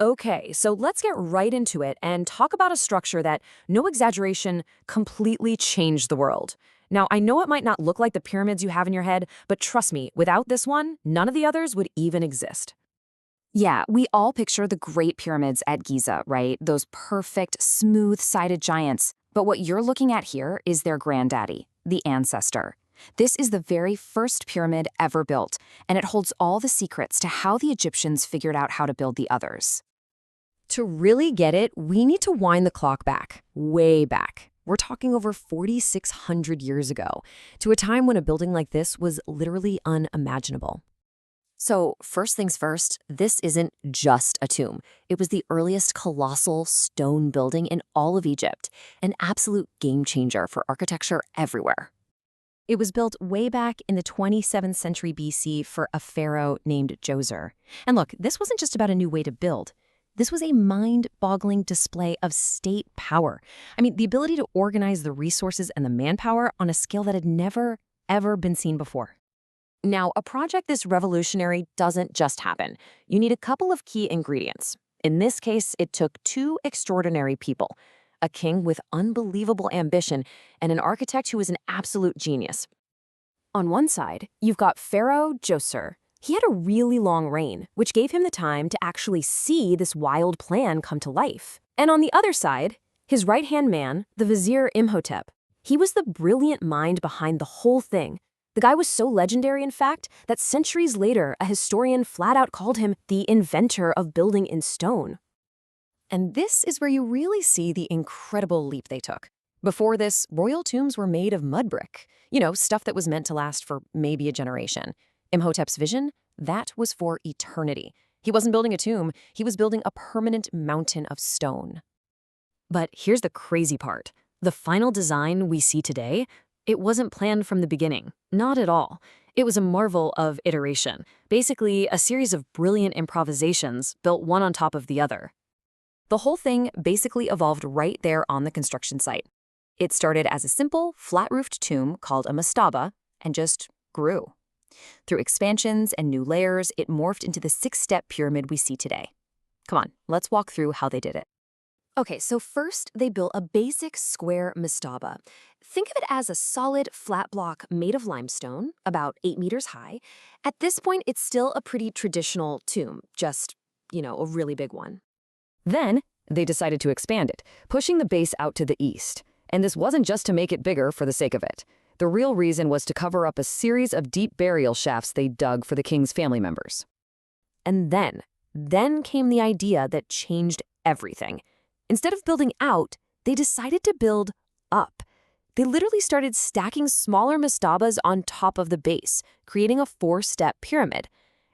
Okay, so let's get right into it and talk about a structure that, no exaggeration, completely changed the world. Now, I know it might not look like the pyramids you have in your head, but trust me, without this one, none of the others would even exist. Yeah, we all picture the Great Pyramids at Giza, right? Those perfect, smooth-sided giants. But what you're looking at here is their granddaddy, the ancestor. This is the very first pyramid ever built, and it holds all the secrets to how the Egyptians figured out how to build the others. To really get it, we need to wind the clock back, way back. We're talking over 4,600 years ago, to a time when a building like this was literally unimaginable. So, first things first, this isn't just a tomb. It was the earliest colossal stone building in all of Egypt, an absolute game changer for architecture everywhere. It was built way back in the 27th century BC for a pharaoh named Djoser. And look, this wasn't just about a new way to build. This was a mind-boggling display of state power. I mean, the ability to organize the resources and the manpower on a scale that had never, ever been seen before. Now, a project this revolutionary doesn't just happen. You need a couple of key ingredients. In this case, it took two extraordinary people, a king with unbelievable ambition and an architect who was an absolute genius. On one side, you've got Pharaoh Djoser. He had a really long reign, which gave him the time to actually see this wild plan come to life. And on the other side, his right-hand man, the vizier Imhotep. He was the brilliant mind behind the whole thing. The guy was so legendary, in fact, that centuries later, a historian flat out called him the inventor of building in stone. And this is where you really see the incredible leap they took. Before this, royal tombs were made of mud brick. You know, stuff that was meant to last for maybe a generation. Imhotep's vision, that was for eternity. He wasn't building a tomb, he was building a permanent mountain of stone. But here's the crazy part. The final design we see today, it wasn't planned from the beginning. Not at all. It was a marvel of iteration. Basically, a series of brilliant improvisations built one on top of the other. The whole thing basically evolved right there on the construction site. It started as a simple, flat-roofed tomb called a mastaba and just grew. Through expansions and new layers, it morphed into the six-step pyramid we see today. Come on, let's walk through how they did it. Okay, so first they built a basic square mastaba. Think of it as a solid flat block made of limestone, about 8 meters high. At this point, it's still a pretty traditional tomb, just, a really big one. Then they decided to expand it, pushing the base out to the east. And this wasn't just to make it bigger for the sake of it. The real reason was to cover up a series of deep burial shafts they dug for the king's family members. And then came the idea that changed everything. Instead of building out, they decided to build up. They literally started stacking smaller mastabas on top of the base, creating a 4-step pyramid.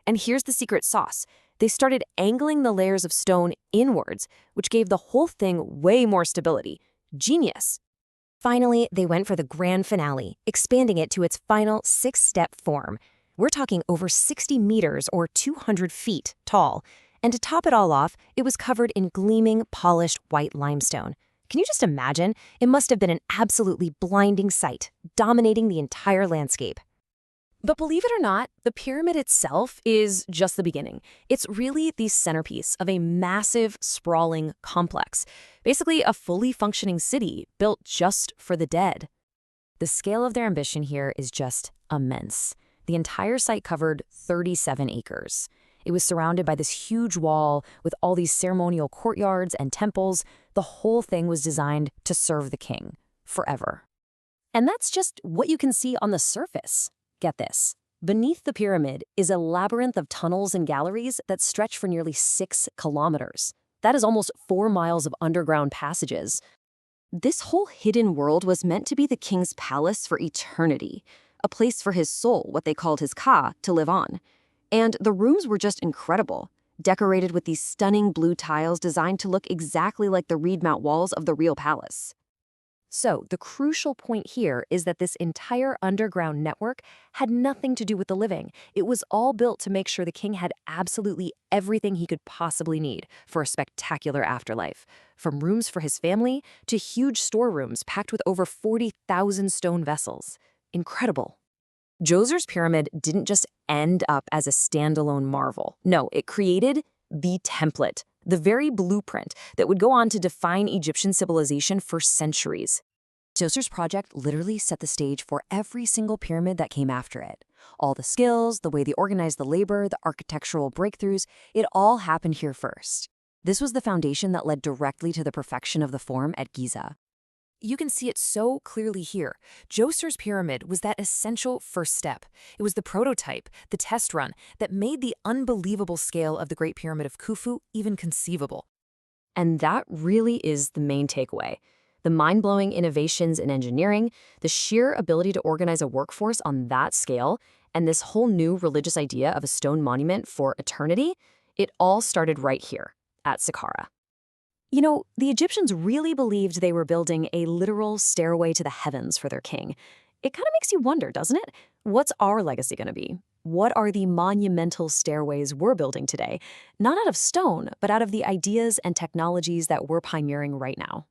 And here's the secret sauce. They started angling the layers of stone inwards, which gave the whole thing way more stability. Genius. Finally, they went for the grand finale, expanding it to its final 6-step form. We're talking over 60 meters or 200 feet tall. And to top it all off, it was covered in gleaming, polished white limestone. Can you just imagine? It must have been an absolutely blinding sight, dominating the entire landscape. But believe it or not, the pyramid itself is just the beginning. It's really the centerpiece of a massive, sprawling complex. Basically, a fully functioning city built just for the dead. The scale of their ambition here is just immense. The entire site covered 37 acres. It was surrounded by this huge wall with all these ceremonial courtyards and temples. The whole thing was designed to serve the king forever. And that's just what you can see on the surface. Get this. Beneath the pyramid is a labyrinth of tunnels and galleries that stretch for nearly 6 kilometers. That is almost 4 miles of underground passages. This whole hidden world was meant to be the king's palace for eternity, a place for his soul, what they called his ka, to live on. And the rooms were just incredible, decorated with these stunning blue tiles designed to look exactly like the reed mount walls of the real palace. So the crucial point here is that this entire underground network had nothing to do with the living. It was all built to make sure the king had absolutely everything he could possibly need for a spectacular afterlife, from rooms for his family to huge storerooms packed with over 40,000 stone vessels. Incredible. Djoser's pyramid didn't just end up as a standalone marvel. No, it created the template, the very blueprint that would go on to define Egyptian civilization for centuries. Djoser's project literally set the stage for every single pyramid that came after it. All the skills, the way they organized the labor, the architectural breakthroughs, it all happened here first. This was the foundation that led directly to the perfection of the form at Giza. You can see it so clearly here. Djoser's pyramid was that essential first step. It was the prototype, the test run, that made the unbelievable scale of the Great Pyramid of Khufu even conceivable. And that really is the main takeaway. The mind-blowing innovations in engineering, the sheer ability to organize a workforce on that scale, and this whole new religious idea of a stone monument for eternity, it all started right here, at Saqqara. You know, the Egyptians really believed they were building a literal stairway to the heavens for their king. It kind of makes you wonder, doesn't it? What's our legacy going to be? What are the monumental stairways we're building today? Not out of stone, but out of the ideas and technologies that we're pioneering right now.